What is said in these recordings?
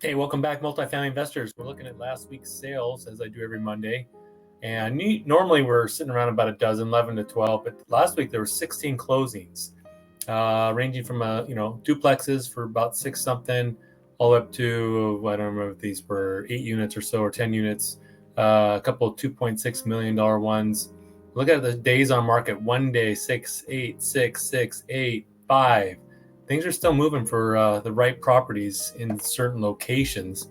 Hey, welcome back, multifamily investors. We're looking at last week's sales, as I do every Monday. And normally we're sitting around about a dozen, 11 to 12, but last week there were 16 closings, ranging from duplexes for about six something, all up to, I don't remember if these were 8 units or so, or 10 units, a couple of $2.6 million ones. Look at the days on market: 1 day, 6, 8, 6, 6, 8, 5. Things are still moving for the right properties in certain locations.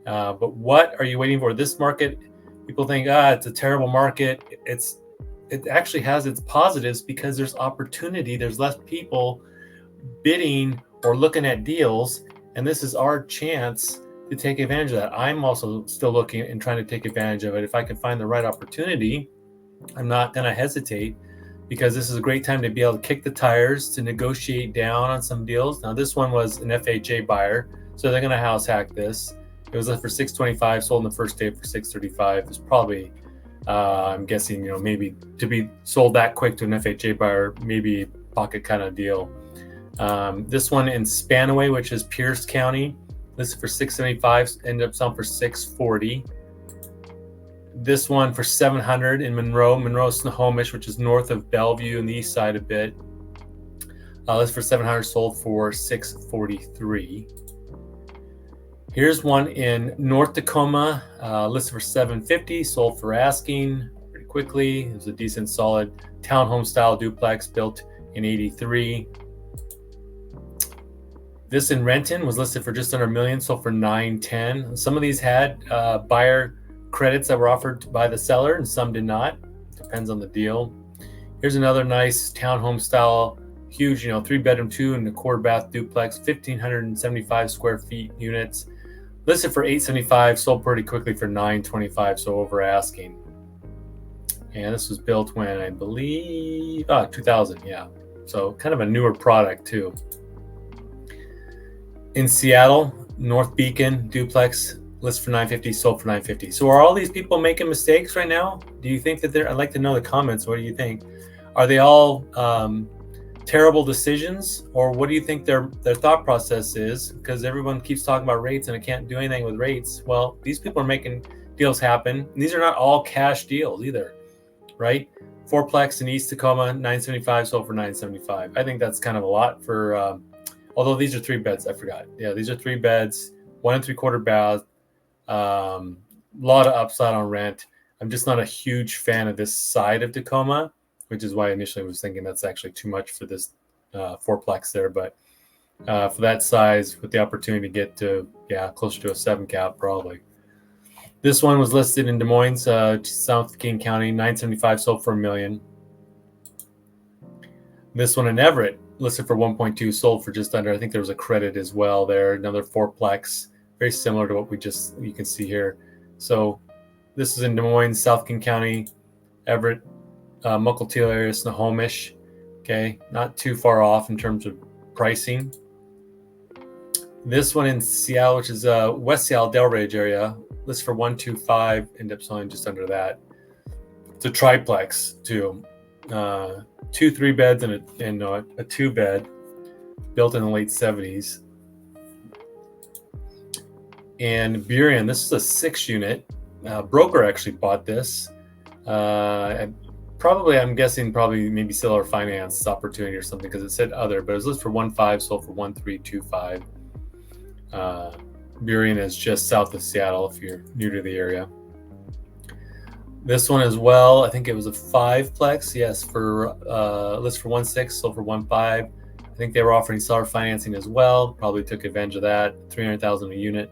But what are you waiting for? This market, people think, it's a terrible market. It actually has its positives because there's opportunity. There's less people bidding or looking at deals, and this is our chance to take advantage of that. I'm also still looking and trying to take advantage of it. If I can find the right opportunity, I'm not going to hesitate, because this is a great time to be able to kick the tires, to negotiate down on some deals. Now, this one was an FHA buyer, so they're going to house hack this. It was for $625, sold on the first day for $635. It's probably, I'm guessing, maybe to be sold that quick to an FHA buyer, maybe pocket kind of deal. This one in Spanaway, which is Pierce County, listed for $675, ended up selling for $640. This one for $700 in Monroe, Snohomish, which is north of Bellevue and the east side a bit. This for $700, sold for $643. Here's one in North Tacoma, listed for $750, sold for asking pretty quickly. It was a decent, solid townhome style duplex built in '83. This in Renton was listed for just under $1 million, sold for $910. Some of these had buyer credits that were offered by the seller, and some did not. Depends on the deal. Here's another nice townhome style, huge, 3-bedroom, 2.25 bath duplex, 1,575 square feet units, listed for $875, sold pretty quickly for $925, so over asking. And this was built when, I believe, 2000, yeah. So kind of a newer product too. In Seattle, North Beacon duplex, listed for $950, sold for $950. So are all these people making mistakes right now? Do you think that I'd like to know the comments. What do you think? Are they all terrible decisions, or what do you think their thought process is? Because everyone keeps talking about rates and I can't do anything with rates. Well, these people are making deals happen. And these are not all cash deals either, right? Fourplex in East Tacoma, $975, sold for $975. I think that's kind of a lot for, although these are 3 beds, I forgot. Yeah, these are 3 beds, 1 3/4 bath. A lot of upside on rent. I'm just not a huge fan of this side of Tacoma, which is why initially I was thinking that's actually too much for this fourplex there. But for that size, with the opportunity to get to closer to a 7 cap probably. This one was listed in Des Moines, South King County, $975, sold for $1 million. This one in Everett, listed for $1.2, sold for just under. I think there was a credit as well there. Another fourplex, very similar to what you can see here. So this is in Des Moines, South King County, Everett, Mukilteo area, Snohomish. Okay, not too far off in terms of pricing. This one in Seattle, which is West Seattle, Delridge area, listed for $125, ended up selling just under that. It's a triplex too. 2 3 beds and a 2 bed, built in the late 70s. And Burien, this is a 6 unit. Broker actually bought this. I'm guessing maybe seller finance opportunity or something, because it said other, but it was listed for $1.5, sold for $1.325. Burien is just south of Seattle if you're new to the area. This one as well, I think it was a 5-plex, yes, for list for $1.6, sold for $1.5. I think they were offering seller financing as well. Probably took advantage of that. $300,000 a unit.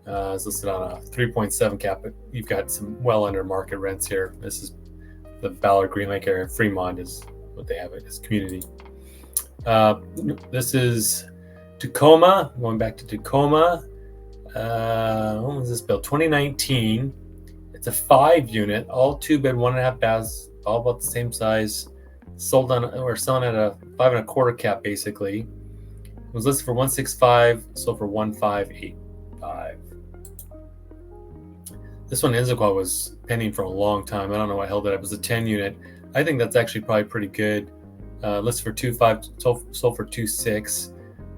It's listed on a 3.7 cap, but you've got some well under market rents here. This is the Ballard Green Lake area. Fremont is what they have as community. This is Tacoma. Going back to Tacoma. When was this built? 2019. It's a 5 unit, all 2 bed, 1.5 baths, all about the same size. Selling at a 5.25 cap basically. It was listed for $165, sold for $1,585. This one in Issaquah was pending for a long time. I don't know what held it up. It was a 10 unit. I think that's actually probably pretty good. Listed for $2.5, sold for $2.6.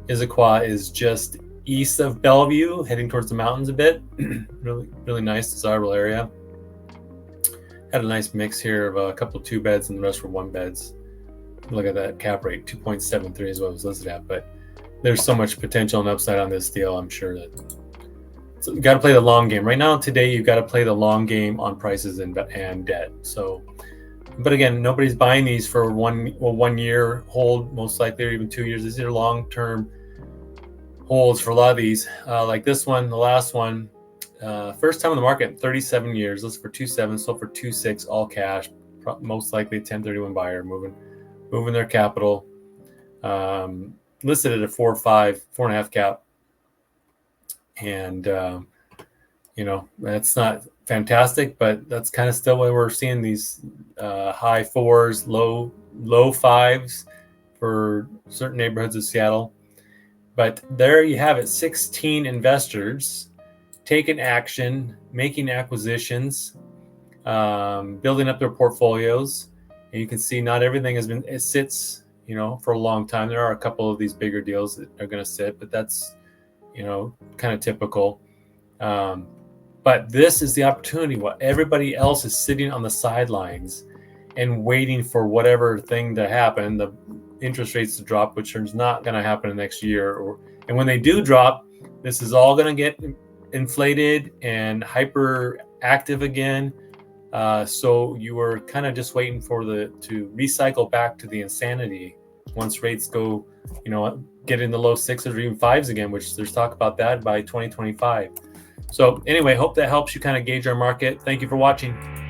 Issaquah is just east of Bellevue, heading towards the mountains a bit. Really nice, desirable area. Had a nice mix here of a couple 2-beds and the rest were 1-beds. Look at that cap rate, 2.73 is what it was listed at. But there's so much potential and upside on this deal. I'm sure that so you got to play the long game. Right now, today, you've got to play the long game on prices and debt. So, but again, nobody's buying these for 1 year hold, most likely, or even 2 years. These are long-term holds for a lot of these. Like this one, the last one, first time on the market in 37 years. Listed for 2.7, sold for 2.6, all cash. Most likely 1031 buyer moving their capital. Listed at a 4.5 cap. And, that's not fantastic, but that's kind of still why we're seeing these high 4s, low 5s for certain neighborhoods of Seattle. But there you have it, 16 investors taking action, making acquisitions, building up their portfolios. And you can see not everything it sits, for a long time. There are a couple of these bigger deals that are going to sit, but that's, kind of typical. But this is the opportunity while everybody else is sitting on the sidelines and waiting for whatever thing to happen, the interest rates to drop, which is not going to happen in the next year. And when they do drop, this is all going to get inflated and hyper active again. So you were kind of just waiting for to recycle back to the insanity once rates go, get in the low 6s or even 5s again, which there's talk about that by 2025. So anyway, hope that helps you kind of gauge our market. Thank you for watching.